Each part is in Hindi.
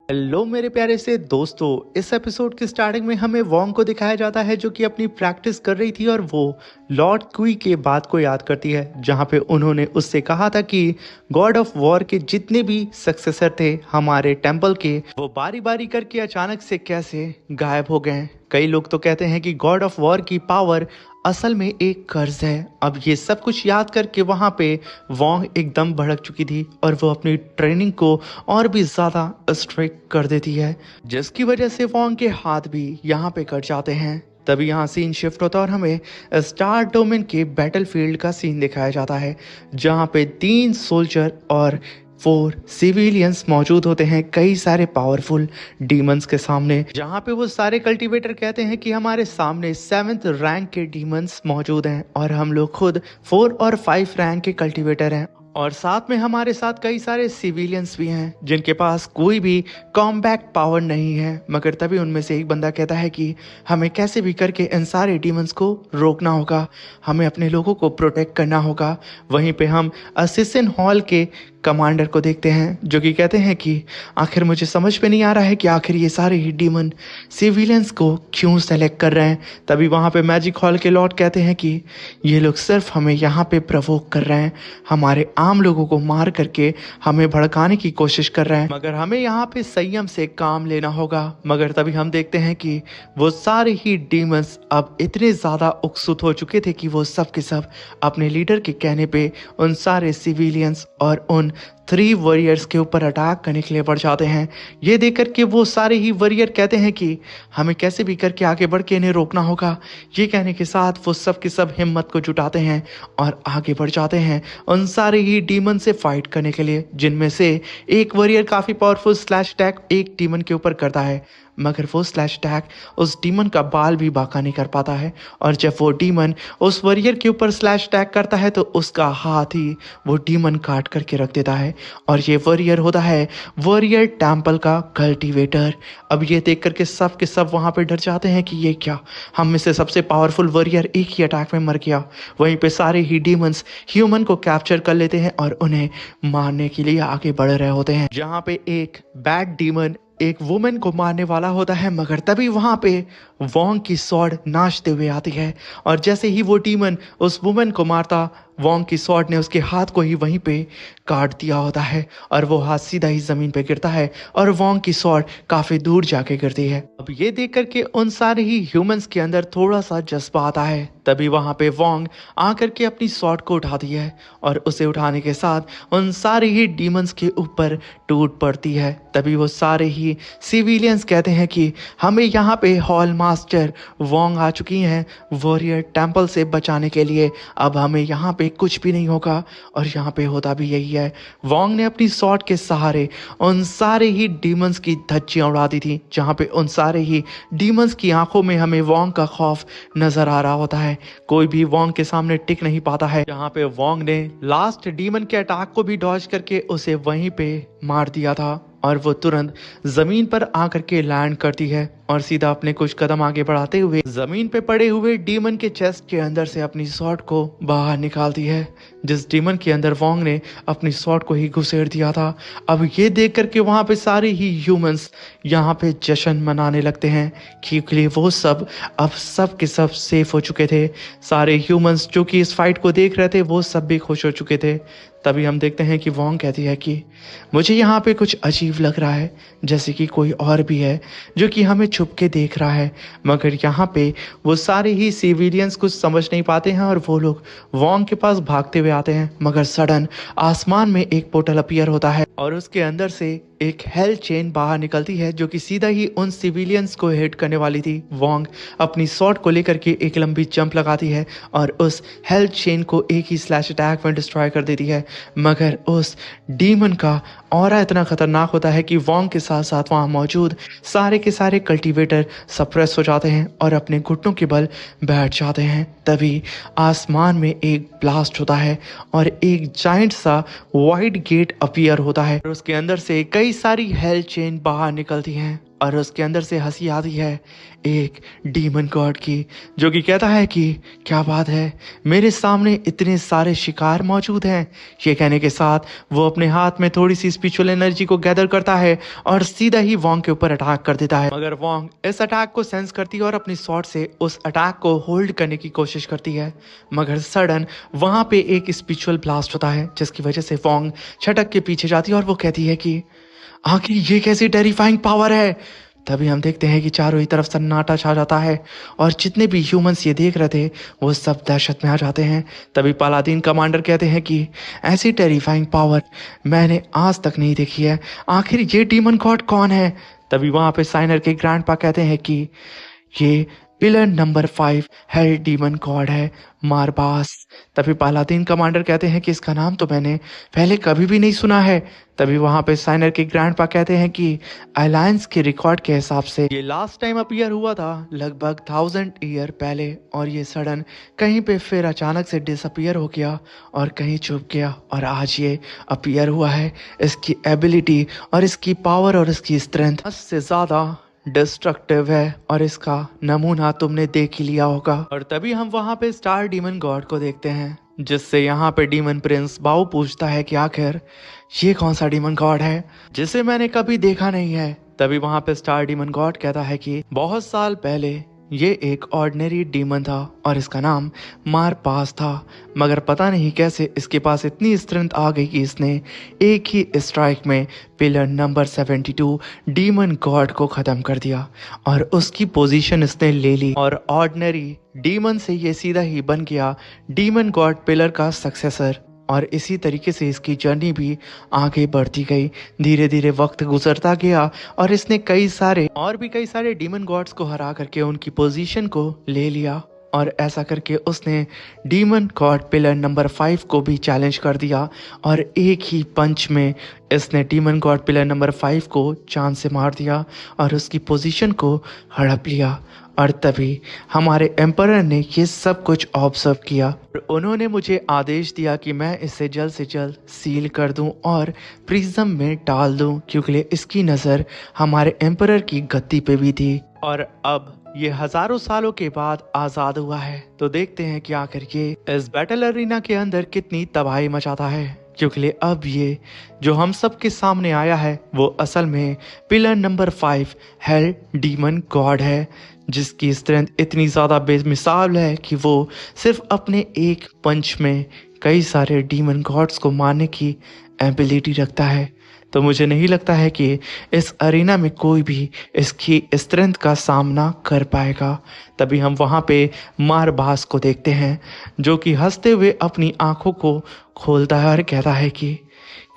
हेलो मेरे प्यारे से दोस्तों। इस एपिसोड की स्टार्टिंग में हमें वोंग को दिखाया जाता है जो कि अपनी प्रैक्टिस कर रही थी और वो लॉर्ड क्वी के बात को याद करती है जहाँ पे उन्होंने उससे कहा था कि गॉड ऑफ वॉर के जितने भी सक्सेसर थे हमारे टेंपल के, वो बारी बारी करके अचानक से कैसे गायब हो गए। कई लोग तो कहते हैं कि गॉड ऑफ वॉर की पावर असल में एक कर्ज है। अब ये सब कुछ याद करके वहाँ पे वोंग एकदम भड़क चुकी थी और वो अपनी ट्रेनिंग को और भी ज़्यादा स्ट्रिक्ट कर देती है, जिसकी वजह से वोंग के हाथ भी यहाँ पे कट जाते हैं। तभी यहाँ सीन शिफ्ट होता है और हमें स्टार डोमेन के बैटलफील्ड का सीन दिखाया जाता है जहाँ पे 3 सोल्जर और 4 सिविलियंस मौजूद होते हैं कई सारे पावरफुल डीमंस के सामने, जहाँ पे वो सारे कल्टीवेटर कहते हैं कि हमारे सामने 7th रैंक के डीमंस मौजूद हैं और हम लोग खुद 4 और 5 रैंक के कल्टीवेटर हैं और साथ में हमारे साथ कई सारे सिविलियंस भी हैं जिनके पास कोई भी कॉम्बैट पावर नहीं है। मगर तभी उनमें से एक बंदा कहता है कि हमें कैसे भी करके इन सारे डीमंस को रोकना होगा, हमें अपने लोगों को प्रोटेक्ट करना होगा। वहीं पे हम असिसन हॉल के कमांडर को देखते हैं जो कि कहते हैं कि आखिर मुझे समझ में नहीं आ रहा है कि आखिर ये सारे ही डीमन सिविलियंस को क्यों सेलेक्ट कर रहे हैं। तभी वहाँ पे मैजिक हॉल के लॉर्ड कहते हैं कि ये लोग सिर्फ हमें यहाँ पे प्रवोक कर रहे हैं, हमारे आम लोगों को मार करके हमें भड़काने की कोशिश कर रहे हैं, मगर हमें यहाँ पे संयम से काम लेना होगा। मगर तभी हम देखते हैं कि वो सारे ही डीमंस अब इतने ज़्यादा उत्सुक हो चुके थे कि वो सब के सब अपने लीडर के कहने पे उन सारे सिविलियंस और उन 3 वॉरियर्स के ऊपर अटैक करने के लिए बढ़ जाते हैं। ये देख करके वो सारे ही वॉरियर कहते हैं कि हमें कैसे भी करके आगे बढ़ के इन्हें रोकना होगा। ये कहने के साथ वो सब के सब हिम्मत को जुटाते हैं और आगे बढ़ जाते हैं उन सारे ही डीमन से फाइट करने के लिए, जिनमें से एक वॉरियर काफ़ी पावरफुल स्लैश अटैक एक डीमन के ऊपर करता है, मगर वो स्लैश अटैक उस डीमन का बाल भी बांका नहीं कर पाता है। और जब वो डीमन उस वॉरियर के ऊपर स्लैश अटैक करता है तो उसका हाथ ही वो डीमन काट करके रख देता है और ये वॉरियर होता है वॉरियर टेंपल का कल्टीवेटर। अब ये देख करके सब के सब वहाँ पे डर जाते हैं कि ये क्या, हम में से सबसे पावरफुल वॉरियर एक ही अटैक में मर गया। वहीं पे सारे ही डीमंस ह्यूमन को कैप्चर कर लेते हैं और उन्हें मारने के लिए आगे बढ़ रहे होते हैं, जहाँ पे एक बैड डीमन एक वुमेन को मारने वाला होता है। मगर तभी वहां पे वोंग की स्वॉर्ड नाचते हुए आती है और जैसे ही वो डीमन उस वुमेन को मारता, वोंग की स्वॉर्ड ने उसके हाथ को ही वहीं पे काट दिया होता है और वो हाथ सीधा ही जमीन पे गिरता है और वोंग की स्वॉर्ड काफी दूर जाके गिरती है। अब ये देख करके उन सारे ही ह्यूमंस के अंदर थोड़ा सा जज्बा आता है। तभी वहां पे वोंग आकर के अपनी स्वॉर्ड को उठाती है और उसे उठाने के साथ उन सारे ही डीमंस के ऊपर टूट पड़ती है। तभी वो सारे ही सिविलियंस कहते हैं कि हमें यहाँ पे हॉल मास्टर वोंग आ चुकी हैं वॉरियर टेंपल से बचाने के लिए, अब हमें यहाँ पे कुछ भी नहीं होगा। और यहाँ पे होता भी यही है। वोंग ने अपनी स्वॉर्ड के सहारे उन सारे ही डीमंस की धज्जियां उड़ा दी थी, जहाँ पे उन सारे ही डीमंस की आंखों में हमें वोंग का खौफ नजर आ रहा होता है। कोई भी वोंग के सामने टिक नहीं पाता है। यहाँ पे वोंग ने लास्ट डीमन के अटैक को भी डॉज करके उसे वहीं पे मार दिया था और वो तुरंत जमीन पर आकर के लैंड करती है और सीधा अपने कुछ कदम आगे बढ़ाते हुए जमीन पे पड़े हुए डीमन के चेस्ट के अंदर से अपनी स्वॉर्ड को बाहर निकालती है, जिस डीमन के अंदर वोंग ने अपनी स्वॉर्ड को ही घुसेड़ दिया था। अब ये देख करके वहां पे सारे ही ह्यूमंस यहाँ पे जश्न मनाने लगते हैं क्योंकि वो सब अब सब के सब सेफ हो चुके थे। सारे ह्यूमंस जो कि इस फाइट को देख रहे थे वो सब भी खुश हो चुके थे। तभी हम देखते हैं कि वोंग कहती है कि मुझे यहाँ पे कुछ अजीब लग रहा है, जैसे कि कोई और भी है जो कि हमें छुप के देख रहा है। मगर यहाँ पे वो सारे ही सिविलियंस कुछ समझ नहीं पाते हैं और वो लोग वोंग के पास भागते हुए आते हैं। मगर सडन आसमान में एक पोर्टल अपीयर होता है और उसके अंदर से एक हेल चेन बाहर निकलती है जो कि सीधा ही उन सिविलियंस को हिट करने वाली थी। वोंग अपनी स्वॉर्ड को लेकर के एक लंबी जंप लगाती है और उस हेल चेन को एक ही स्लैश अटैक में डिस्ट्रॉय कर देती है। मगर उस डीमन का ऑरा इतना खतरनाक होता है कि वोंग के साथ साथ वहाँ मौजूद सारे के सारे कल्टीवेटर सप्रेस हो जाते हैं और अपने घुटनों के बल बैठ जाते हैं। तभी आसमान में एक ब्लास्ट होता है और एक जाइंट सा वाइड गेट अपीयर होता है और उसके अंदर से कई कई सारी हेल चेन बाहर निकलती हैं और उसके अंदर से हंसी आती है एक डीमन गॉड की, जो कि कहता है कि क्या बात है, मेरे सामने इतने सारे शिकार मौजूद हैं। ये कहने के साथ वो अपने हाथ में थोड़ी सी स्पिरिचुअल एनर्जी को गैदर करता है और सीधा ही वोंग के ऊपर अटैक कर देता है। मगर वोंग इस अटैक को सेंस करती है और अपनी स्वॉर्ड से उस अटैक को होल्ड करने की कोशिश करती है। मगर सडन वहां पे एक स्पिरिचुअल ब्लास्ट होता है, जिसकी वजह से वोंग छटक के पीछे जाती है और वो कहती है कि आखिर ये कैसी टेरिफाइंग पावर है। तभी हम देखते हैं कि चारों ही तरफ सन्नाटा छा जाता है और जितने भी ह्यूमंस ये देख रहे थे वो सब दहशत में आ जाते हैं। तभी पालादीन कमांडर कहते हैं कि ऐसी टेरिफाइंग पावर मैंने आज तक नहीं देखी है, आखिर ये डीमन गॉड कौन है। तभी वहां पे साइनर के ग्रैंडपा कहते हैं कि ये pillar number 5 hello demon God है, मारबास। तभी पालादीन कमांडर कहते हैं कि इसका नाम तो मैंने पहले कभी भी नहीं सुना है। तभी वहां पे साइनर के ग्रैंडपा कहते हैं कि अलायंस के रिकॉर्ड के हिसाब से ये लास्ट टाइम अपीयर हुआ था लगभग 1000 ईयर पहले, और ये सडन कहीं पे फिर अचानक से डिसअपीयर हो गया और कहीं छुप गया, और आज ये अपीयर हुआ है। इसकी एबिलिटी और इसकी पावर और इसकी स्ट्रेंथ से ज्यादा डिस्ट्रक्टिव है और इसका नमूना तुमने देख ही लिया होगा। और तभी हम वहां पे स्टार डीमन गॉड को देखते हैं, जिससे यहाँ पे डीमन प्रिंस बाओ पूछता है कि आखिर ये कौन सा डीमन गॉड है जिसे मैंने कभी देखा नहीं है। तभी वहां पे स्टार डीमन गॉड कहता है कि बहुत साल पहले ये एक ऑर्डिनरी डीमन था और इसका नाम मारपास था, मगर पता नहीं कैसे इसके पास इतनी स्ट्रेंथ आ गई कि इसने एक ही स्ट्राइक में पिलर नंबर 72 डीमन गॉड को खत्म कर दिया और उसकी पोजीशन इसने ले ली, और ऑर्डिनरी डीमन से ये सीधा ही बन गया डीमन गॉड पिलर का सक्सेसर। और इसी तरीके से इसकी जर्नी भी आगे बढ़ती गई। धीरे धीरे वक्त गुजरता गया और इसने कई सारे डीमन गॉड्स को हरा करके उनकी पोजीशन को ले लिया, और ऐसा करके उसने डीमन गॉड पिलर नंबर 5 को भी चैलेंज कर दिया, और एक ही पंच में इसने डीमन गॉड पिलर नंबर 5 को जान से मार दिया और उसकी पोजीशन को हड़प लिया। और तभी हमारे एम्परर ने ये सब कुछ ऑब्जर्व किया और उन्होंने मुझे आदेश दिया कि मैं इसे जल्द से जल्द सील कर दूं और प्रिज्म में डाल दूं, क्योंकि इसकी नज़र हमारे एम्परर की गद्दी पे भी थी। और अब ये हजारों सालों के बाद आज़ाद हुआ है, तो देखते हैं कि आखिर ये इस बैटल अरीना के अंदर कितनी तबाही मचाता है, क्योंकि अब ये जो हम सब के सामने आया है वो असल में pillar number 5 hello demon God है, जिसकी स्ट्रेंथ इतनी ज़्यादा बेमिसाल है कि वो सिर्फ अपने एक पंच में कई सारे डीमन गॉड्स को मारने की एबिलिटी रखता है। तो मुझे नहीं लगता है कि इस अरीना में कोई भी इसकी स्ट्रेंथ का सामना कर पाएगा। तभी हम वहाँ पे मारबास को देखते हैं, जो कि हंसते हुए अपनी आंखों को खोलता है और कहता है कि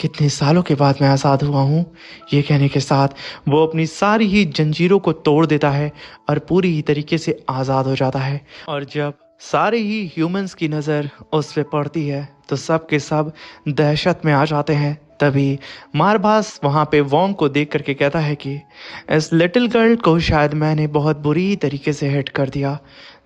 कितने सालों के बाद मैं आज़ाद हुआ हूँ। ये कहने के साथ वो अपनी सारी ही जंजीरों को तोड़ देता है और पूरी ही तरीके से आज़ाद हो जाता है। और जब सारे ही ह्यूमंस की नज़र उस पे पड़ती है तो सब के सब दहशत में आ जाते हैं। तभी मारबास वहाँ पे वोंग को देख करके कहता है कि इस लिटिल गर्ल को शायद मैंने बहुत बुरी तरीके से हिट कर दिया।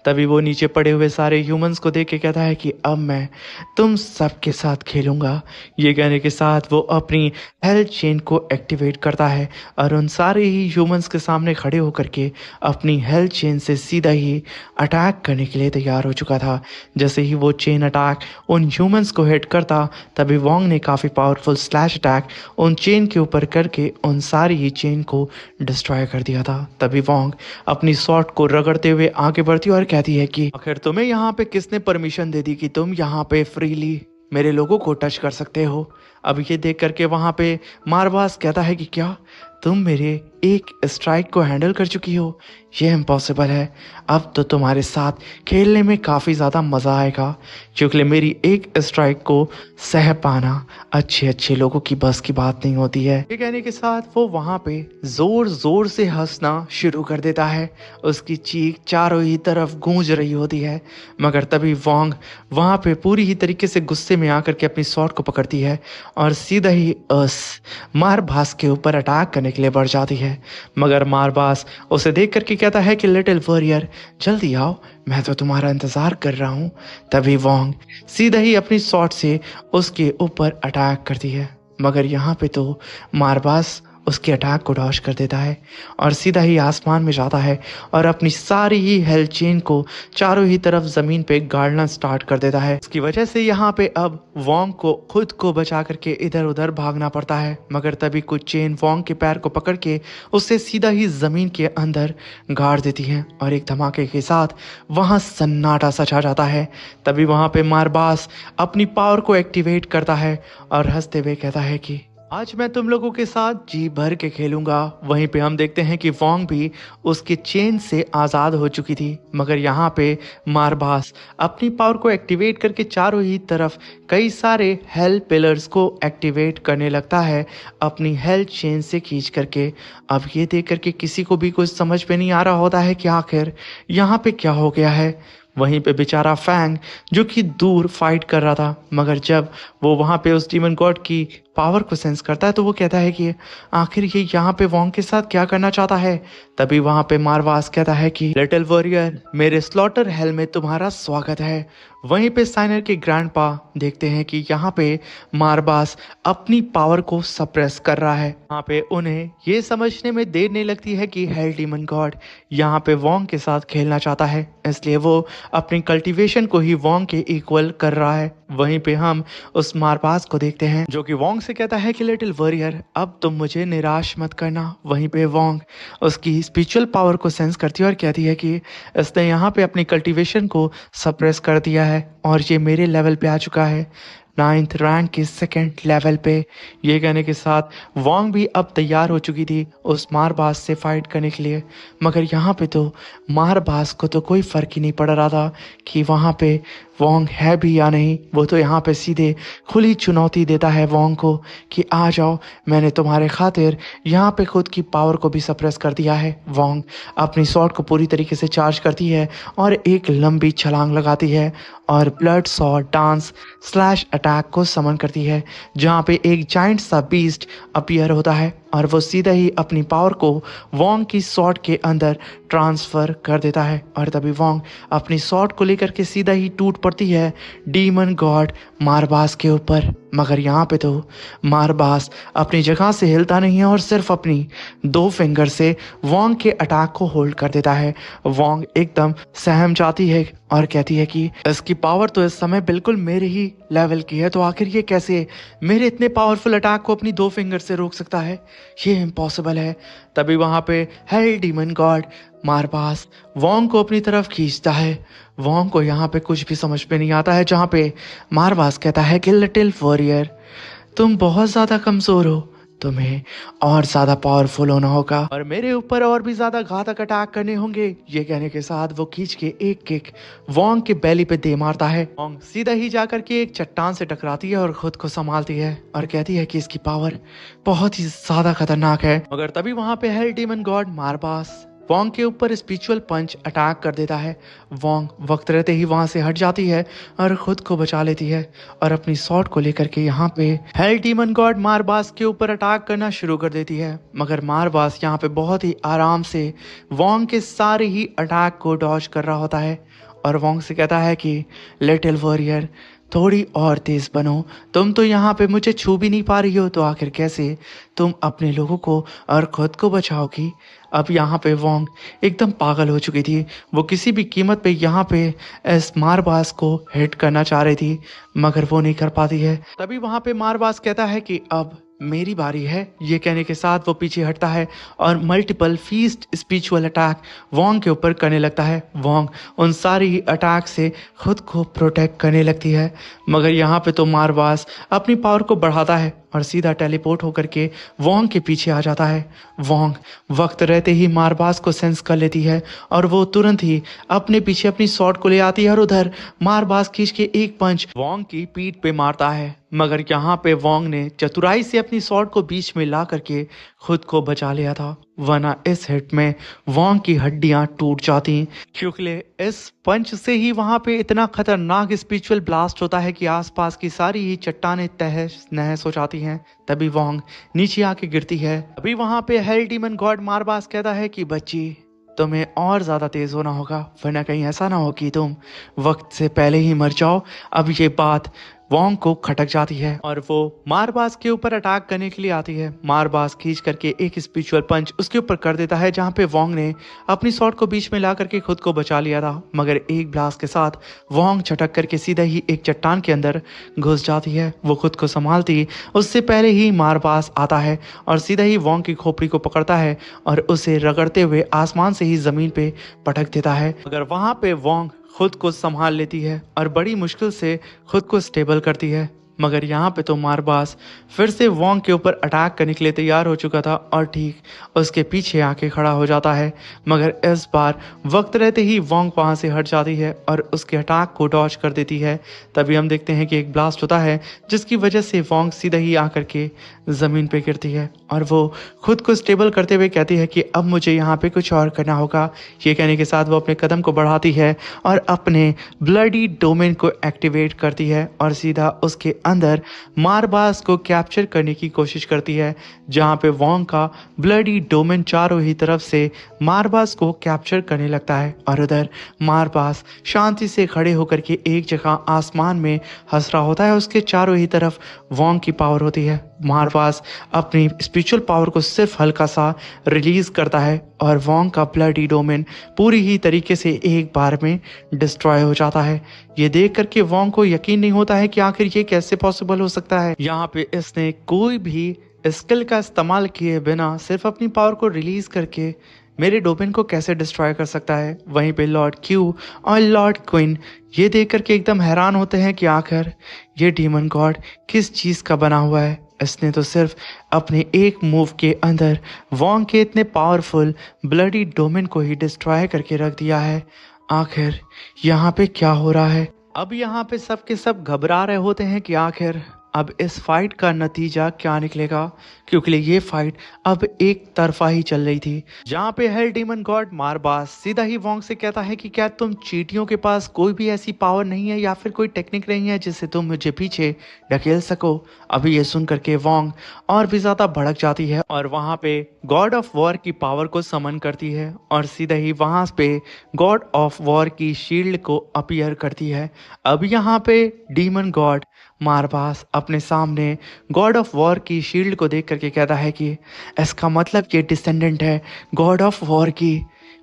तभी वो नीचे पड़े हुए सारे ह्यूमंस को देख के कहता है कि अब मैं तुम सब के साथ खेलूंगा। ये कहने के साथ वो अपनी हेल्थ चेन को एक्टिवेट करता है और उन सारे ही ह्यूमंस के सामने खड़े होकर के अपनी हेल्थ चेन से सीधा ही अटैक करने के लिए तैयार हो चुका था। जैसे ही वो चेन अटैक उन ह्यूमंस को हिट करता, तभी वोंग ने काफ़ी पावरफुल स्लैश अटैक उन चेन के ऊपर करके उन सारी ही चेन को डिस्ट्रॉय कर दिया था। तभी वोंग अपनी स्वॉर्ड को रगड़ते हुए आगे बढ़ती और कहती है कि आखिर तुम्हें यहाँ पे किसने परमिशन दे दी कि तुम यहाँ पे फ्रीली मेरे लोगों को टच कर सकते हो। अब ये देख करके वहाँ पे मारबास कहता है कि क्या तुम मेरे एक स्ट्राइक को हैंडल कर चुकी हो, ये इम्पॉसिबल है। अब तो तुम्हारे साथ खेलने में काफ़ी ज़्यादा मज़ा आएगा, क्योंकि मेरी एक स्ट्राइक को सह पाना अच्छे लोगों की बस की बात नहीं होती है। ये कहने के साथ वो वहाँ पे ज़ोर ज़ोर से हंसना शुरू कर देता है। उसकी चीख चारों ही तरफ गूंज रही होती है। मगर तभी वोंग वहाँ पे पूरी ही तरीके से गुस्से में आकर के अपनी स्वॉर्ड को पकड़ती है और सीधा ही उस मारबास के ऊपर अटैक करने के लिए बढ़ जाती है। मगर मारबास उसे देख करके कहता है कि लिटिल वॉरियर जल्दी आओ, मैं तो तुम्हारा इंतजार कर रहा हूँ। तभी वोंग सीधा ही अपनी स्वॉर्ड से उसके ऊपर अटैक करती है। मगर यहाँ पे तो मारबास उसके अटैक को डॉज कर देता है और सीधा ही आसमान में जाता है और अपनी सारी ही हेल्थ चेन को चारों ही तरफ जमीन पे गाड़ना स्टार्ट कर देता है। इसकी वजह से यहाँ पे अब वोंग को खुद को बचा करके इधर उधर भागना पड़ता है, मगर तभी कुछ चेन वोंग के पैर को पकड़ के उसे सीधा ही जमीन के अंदर गाड़ देती है और एक धमाके के साथ वहां सन्नाटा सा छा जाता है। तभी वहां पे मारबास अपनी पावर को एक्टिवेट करता है और हंसते हुए कहता है कि आज मैं तुम लोगों के साथ जी भर के खेलूंगा। वहीं पे हम देखते हैं कि वोंग भी उसके चेन से आज़ाद हो चुकी थी, मगर यहाँ पे मारबास अपनी पावर को एक्टिवेट करके चारों ही तरफ कई सारे हेल्थ पिलर्स को एक्टिवेट करने लगता है अपनी हेल्थ चेन से खींच करके। अब ये देख करके किसी को भी कुछ समझ में नहीं आ रहा होता है कि आखिर यहाँ पे क्या हो गया है। वहीं पे बेचारा फैंग जो कि दूर फाइट कर रहा था, मगर जब वो वहाँ पे उस डीमन गॉड की पावर को सेंस करता है तो वो कहता है कि आखिर ये यहाँ पे वोंग के साथ क्या करना चाहता है। तभी वहाँ पे मारवास कहता है कि लिटिल वॉरियर, मेरे स्लॉटर हेल में तुम्हारा स्वागत है। वहीं पे साइनर के ग्रैंडपा देखते हैं कि यहाँ पे मारबास अपनी पावर को सप्रेस कर रहा है। यहाँ पे उन्हें ये समझने में देर नहीं लगती है कि हेल डीमन गॉड यहाँ पे वोंग के साथ खेलना चाहता है, इसलिए वो अपनी कल्टीवेशन को ही वोंग के इक्वल कर रहा है। वहीं पे हम उस मारबास को देखते हैं जो कि वोंग से कहता है कि लिटिल वॉरियर, अब तुम मुझे निराश मत करना। वहीं पे वोंग उसकी स्पिरिचुअल पावर को सेंस करती है और कहती है कि इसने यहाँ पे अपनी कल्टीवेशन को सप्रेस कर दिया है और ये मेरे लेवल पे आ चुका है, 9th रैंक के 2nd लेवल पे। ये कहने के साथ वोंग भी अब तैयार हो चुकी थी उस मारबास से फाइट करने के लिए, मगर यहाँ पे तो मारबास को तो कोई फ़र्क ही नहीं पड़ रहा था कि वहाँ पे वोंग है भी या नहीं। वो तो यहाँ पे सीधे खुली चुनौती देता है वोंग को कि आ जाओ, मैंने तुम्हारे खातिर यहाँ पे खुद की पावर को भी सप्रेस कर दिया है। वोंग अपनी शॉट को पूरी तरीके से चार्ज करती है और एक लंबी छलांग लगाती है और blood shot dance slash attack को समन करती है, जहाँ पे एक जाइंट सा बीस्ट अपीयर होता है और वो सीधा ही अपनी पावर को वोंग की शॉट के अंदर ट्रांसफ़र कर देता है। और तभी वोंग अपनी शॉट को लेकर के सीधा ही टूट पड़ती है डीमन गॉड मारबास के ऊपर, मगर यहाँ पे तो मारबास अपनी जगह से हिलता नहीं है और सिर्फ अपनी 2 फिंगर से वोंग के अटैक को होल्ड कर देता है। वोंग एकदम सहम जाती है और कहती है कि इसकी पावर तो इस समय बिल्कुल मेरे ही लेवल की है, तो आखिर ये कैसे मेरे इतने पावरफुल अटैक को अपनी 2 फिंगर से रोक सकता है, ये इम्पॉसिबल है। तभी वहाँ पे हेल डीमन गॉड मारबास वोंग को अपनी तरफ खींचता है। वोंग को यहाँ पे कुछ भी समझ में नहीं आता है, जहाँ पे मारबास कहता है कि लिटिल वॉरियर, तुम बहुत ज़्यादा कमज़ोर हो, तुम्हें और ज़्यादा पावरफुल होना होगा और मेरे ऊपर और भी ज़्यादा घातक अटैक करने होंगे। ये कहने के साथ वो खींच के एक किक वोंग के बेली पे दे मारता है। वोंग सीधा ही जाकर के एक चट्टान से टकराती है और खुद को संभालती है और कहती है कि इसकी पावर बहुत ही ज़्यादा खतरनाक है। मगर तभी वहाँ पे हेल डीमन गॉड मारबास वोंग के ऊपर स्पिरिचुअल पंच अटैक कर देता है। वोंग वक्त रहते ही वहां से हट जाती है और खुद को बचा लेती है और अपनी शॉट को लेकर के यहाँ पे हेल डीमन गॉड मारबास के ऊपर अटैक करना शुरू कर देती है, मगर मारबास यहाँ पे बहुत ही आराम से वोंग के सारे ही अटैक को डॉज कर रहा होता है और वोंग से कहता है कि लिटिल वॉरियर, थोड़ी और तेज बनो, तुम तो यहाँ पे मुझे छू भी नहीं पा रही हो, तो आखिर कैसे तुम अपने लोगों को और खुद को बचाओगी। अब यहाँ पे वोंग एकदम पागल हो चुकी थी, वो किसी भी कीमत पे यहाँ पे इस मारबास को हिट करना चाह रही थी, मगर वो नहीं कर पाती है। तभी वहाँ पे मारबास कहता है कि अब मेरी बारी है। ये कहने के साथ वो पीछे हटता है और multiple feast spiritual attack Wong के ऊपर करने लगता है। वोंग उन सारी ही अटैक से खुद को प्रोटेक्ट करने लगती है, मगर यहाँ पे तो मारबास अपनी पावर को बढ़ाता है और सीधा टेलीपोर्ट होकर के वोंग के पीछे आ जाता है। वोंग वक्त रहते ही मारबास को सेंस कर लेती है और वो तुरंत ही अपने पीछे अपनी शॉट को ले आती है और उधर मारबास खींच के एक पंच वोंग की पीठ पे मारता है, मगर यहाँ पे वोंग ने चतुराई से अपनी शॉट को बीच में ला करके खुद को बचा लिया था, वरना इस हिट में वोंग की हड्डियां टूट जाती, क्योंकि इस पंच से ही वहां पे इतना खतरनाक स्पिरिचुअल ब्लास्ट होता है कि आसपास की सारी ही चट्टानें तहस नहस हो जाती हैं। तभी वोंग नीचे आके गिरती है। अभी वहां पे हेल डीमन गॉड मारबास कहता है कि बच्ची, तुम्हें और ज़्यादा तेज़ होना होगा, वरना कहीं ऐसा ना हो कि तुम वक्त से पहले ही मर जाओ। अब ये बात वोंग को खटक जाती है और वो मारबास के ऊपर अटैक करने के लिए आती है। मारबास खींच करके एक स्पिरिचुअल पंच उसके ऊपर कर देता है, जहाँ पे वोंग ने अपनी शॉट को बीच में ला करके खुद को बचा लिया था, मगर एक ब्लास्ट के साथ वोंग झटक करके सीधा ही एक चट्टान के अंदर घुस जाती है। वो खुद को संभालती उससे पहले ही मारबास आता है और सीधा ही वोंग की खोपड़ी को पकड़ता है और उसे रगड़ते हुए आसमान से ही जमीन पे पटक देता है। मगर वहां पे वोंग खुद को संभाल लेती है और बड़ी मुश्किल से खुद को स्टेबल करती है। मगर यहाँ पे तो मारबास फिर से वोंग के ऊपर अटैक करने के लिए तैयार हो चुका था और ठीक उसके पीछे आके खड़ा हो जाता है, मगर इस बार वक्त रहते ही वोंग वहाँ से हट जाती है और उसके अटैक को डॉज कर देती है। तभी हम देखते हैं कि एक ब्लास्ट होता है जिसकी वजह से वोंग सीधा ही आकर के ज़मीन पे गिरती है और वो खुद को स्टेबल करते हुए कहती है कि अब मुझे यहाँ पे कुछ और करना होगा। ये कहने के साथ वो अपने कदम को बढ़ाती है और अपने ब्लडी डोमेन को एक्टिवेट करती है और सीधा उसके अंदर मारबास को कैप्चर करने की कोशिश करती है, जहाँ पे वोंग का ब्लडी डोमेन चारों ही तरफ से मारबास को कैप्चर करने लगता है और उधर मारबास शांति से खड़े होकर के एक जगह आसमान में हंस रहा होता है। उसके चारों ही तरफ वोंग की पावर होती है। मारबास अपनी स्पिरिचुअल पावर को सिर्फ हल्का सा रिलीज करता है और वोंग का ब्लडी डोमेन पूरी ही तरीके से एक बार में डिस्ट्रॉय हो जाता है। ये देख करके वोंग को यकीन नहीं होता है कि आखिर ये कैसे पॉसिबल हो सकता है। यहाँ पे इसने कोई भी स्किल का इस्तेमाल किए बिना सिर्फ अपनी पावर को रिलीज करके मेरे डोमेन को कैसे डिस्ट्रॉय कर सकता है। वहीं पे लॉर्ड क्यू और लॉर्ड क्वीन ये देख करके एकदम हैरान होते हैं कि आखिर ये डीमन गॉड किस चीज़ का बना हुआ है। इसने तो सिर्फ अपने एक मूव के अंदर वोंग के इतने पावरफुल ब्लडी डोमेन को ही डिस्ट्रॉय करके रख दिया है। आखिर यहाँ पे क्या हो रहा है। अब यहाँ पे सब के सब घबरा रहे होते हैं कि आखिर अब इस फाइट का नतीजा क्या निकलेगा, क्योंकि ये फाइट अब एक तरफा ही चल रही थी, जहाँ पे हेल डीमन गॉड मारबास सीधा ही वोंग से कहता है कि क्या तुम चींटियों के पास कोई भी ऐसी पावर नहीं है या फिर कोई टेक्निक नहीं है जिससे तुम मुझे पीछे ढकेल सको। अभी ये सुन करके वोंग और भी ज्यादा भड़क जाती है और वहां पे गॉड ऑफ वॉर की पावर को समन करती है और सीधा ही वहां पे गॉड ऑफ वॉर की शील्ड को अपीयर करती है। अब यहाँ पे डीमन गॉड मारबास अपने सामने गॉड ऑफ वॉर की शील्ड को देख करके कहता है कि इसका मतलब ये डिसेंडेंट है गॉड ऑफ वॉर की।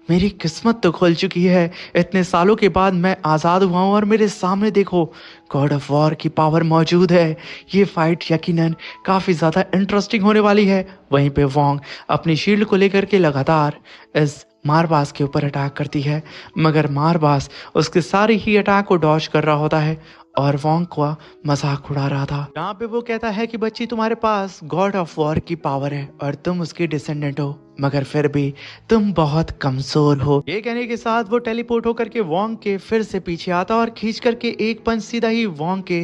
मेरी किस्मत तो खुल चुकी है, इतने सालों के बाद मैं आज़ाद हुआ हूँ और मेरे सामने देखो गॉड ऑफ वॉर की पावर मौजूद है। ये फाइट यकीनन काफ़ी ज़्यादा इंटरेस्टिंग होने वाली है। वहीं पे वोंग अपनी शील्ड को लेकर के लगातार इस मारबास के ऊपर अटैक करती है, मगर मारबास उसके सारे ही अटैक को डॉज कर रहा होता है और वोंग का मजाक उड़ा रहा था। यहाँ पे वो कहता है कि बच्ची तुम्हारे पास गॉड ऑफ वॉर की पावर है और तुम उसकी डिसेंडेंट हो, मगर फिर भी तुम बहुत कमजोर हो। ये कहने के साथ वो टेलीपोर्ट होकर के वोंग के फिर से पीछे आता और खींच करके एक पंच सीधा ही वोंग के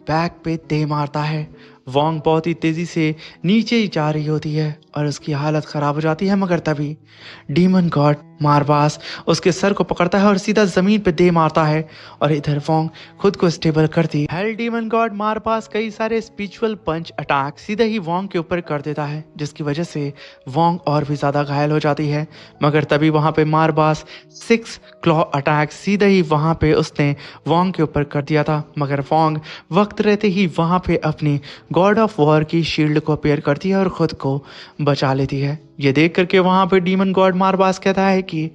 बैक पे दे मारता है। वोंग बहुत ही तेजी से नीचे ही जा रही होती है और उसकी हालत खराब हो जाती है, मगर तभी डीमन गॉड मारबास उसके सर को पकड़ता है और सीधा जमीन पे दे मारता है और इधर वोंग खुद को स्टेबल करती है। हेल डीमन गॉड मारबास कई सारे स्पिरिचुअल पंच अटैक सीधे ही वोंग के ऊपर कर देता है, जिसकी वजह से वोंग और भी ज्यादा घायल हो जाती है। मगर तभी वहां पे मारबास 6 क्लॉ अटैक सीधे ही वहां पे उसने वोंग के ऊपर कर दिया था, मगर वोंग वक्त रहते ही वहां पे अपनी गॉड ऑफ वॉर की शील्ड को अपेयर करती है और खुद को बचा लेती है। ये देख करके वहां पे डीमन गॉड मारबास कहता है कि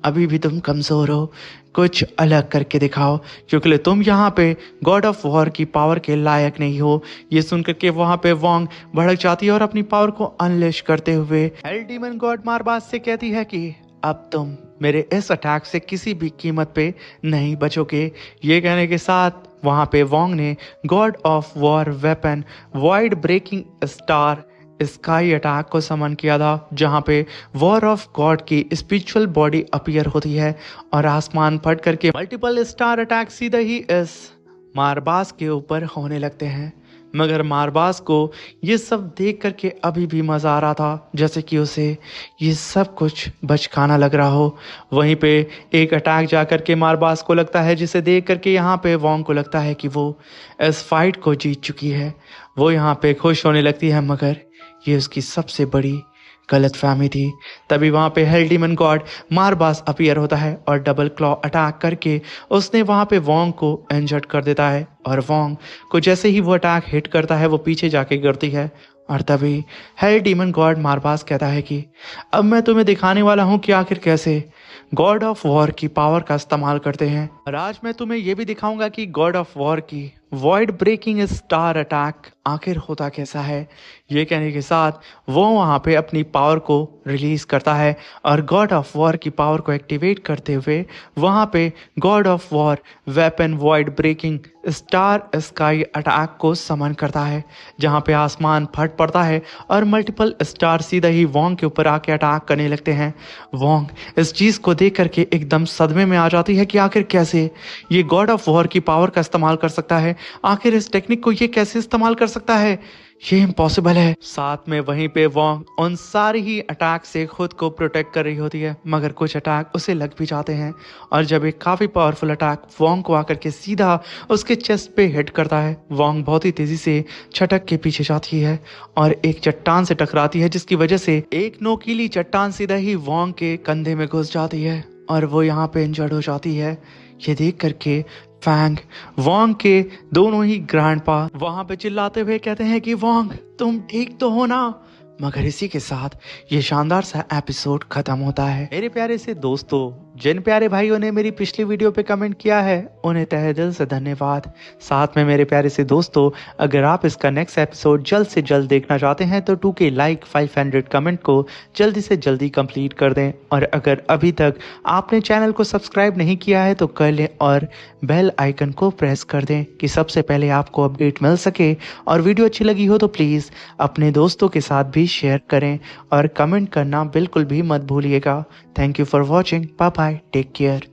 अभी भी तुम कमजोर हो, कुछ अलग करके दिखाओ, क्योंकि तुम यहाँ पे गॉड ऑफ वॉर की पावर के लायक नहीं हो। ये सुन करके वहां पे वोंग भड़क जाती है और अपनी पावर को अनलेश करते हुए हेल डीमन गॉड मारबास से कहती है कि अब तुम मेरे इस अटैक से किसी भी कीमत पे नहीं बचोगे। ये कहने के साथ वहां पे वोंग ने God of war weapon void breaking star sky attack को समन किया था, जहां पे वॉर ऑफ गॉड की स्पिरिचुअल बॉडी अपीयर होती है और आसमान फट करके मल्टीपल स्टार अटैक सीधे ही इस मारबास के ऊपर होने लगते हैं। मगर मारबास को ये सब देख करके अभी भी मज़ा आ रहा था, जैसे कि उसे ये सब कुछ बचकाना लग रहा हो। वहीं पे एक अटैक जा करके मारबास को लगता है, जिसे देख करके यहाँ पे वोंग को लगता है कि वो इस फाइट को जीत चुकी है। वो यहाँ पे खुश होने लगती है, मगर ये उसकी सबसे बड़ी गलतफहमी थी। तभी वहाँ पे हेल डीमन गॉड मारबास अपीयर होता है और डबल क्लॉ अटैक करके उसने वहाँ पे वोंग को इंजर्ड कर देता है और वोंग को जैसे ही वो अटैक हिट करता है वो पीछे जाके गिरती है। और तभी हेल डीमन गॉड मारबास कहता है कि अब मैं तुम्हें दिखाने वाला हूँ कि आखिर कैसे गॉड ऑफ वॉर की पावर का इस्तेमाल करते हैं। और आज मैं तुम्हें ये भी दिखाऊंगा कि गॉड ऑफ वॉर की वॉइड ब्रेकिंग स्टार अटैक आखिर होता कैसा है। ये कहने के साथ वो वहाँ पे अपनी पावर को रिलीज करता है और गॉड ऑफ वॉर की पावर को एक्टिवेट करते हुए वहाँ पे God of war weapon void breaking star sky attack को समन करता है, जहाँ पे आसमान फट पड़ता है और मल्टीपल स्टार सीधा ही वोंग के ऊपर आके अटैक करने लगते हैं। वोंग इस चीज़ को देख करके एकदम सदमे में आ जाती है कि आखिर कैसे ये गॉड ऑफ वॉर की पावर का इस्तेमाल कर सकता है, आखिर इस टेक्निक को ये कैसे इस्तेमाल कर सकता है, ये इम्पॉसिबल है। साथ में वहीं पे वोंग उन सारी ही अटैक से खुद को प्रोटेक्ट कर रही होती है, मगर कुछ अटैक उसे लग भी जाते हैं और जब एक काफ़ी पावरफुल अटैक वोंग को आकर के सीधा उसके चेस्ट पे हिट करता है, वोंग बहुत ही तेज़ी से छटक के पीछे जाती है और एक चट्टान से टकराती है, जिसकी वजह से एक नोकीली चट्टान सीधा ही वोंग के कंधे में घुस जाती है और वो यहाँ पे इंजर्ड हो जाती है। ये देख करके फैंग वोंग के दोनों ही ग्रैंडपा वहां पे चिल्लाते हुए कहते हैं कि वोंग तुम ठीक तो हो ना। मगर इसी के साथ ये शानदार सा एपिसोड खत्म होता है। मेरे प्यारे से दोस्तों, जिन प्यारे भाइयों ने मेरी पिछली वीडियो पे कमेंट किया है उन्हें तहे दिल से धन्यवाद। साथ में मेरे प्यारे से दोस्तों, अगर आप इसका नेक्स्ट एपिसोड जल्द से जल्द देखना चाहते हैं तो 2K लाइक 500 कमेंट को जल्दी से जल्दी कंप्लीट कर दें और अगर अभी तक आपने चैनल को सब्सक्राइब नहीं किया है तो कर लें और बेल आइकन को प्रेस कर दें कि सबसे पहले आपको अपडेट मिल सके। और वीडियो अच्छी लगी हो तो प्लीज़ अपने दोस्तों के साथ भी शेयर करें और कमेंट करना बिल्कुल भी मत भूलिएगा। Thank you for watching. Bye bye, take care.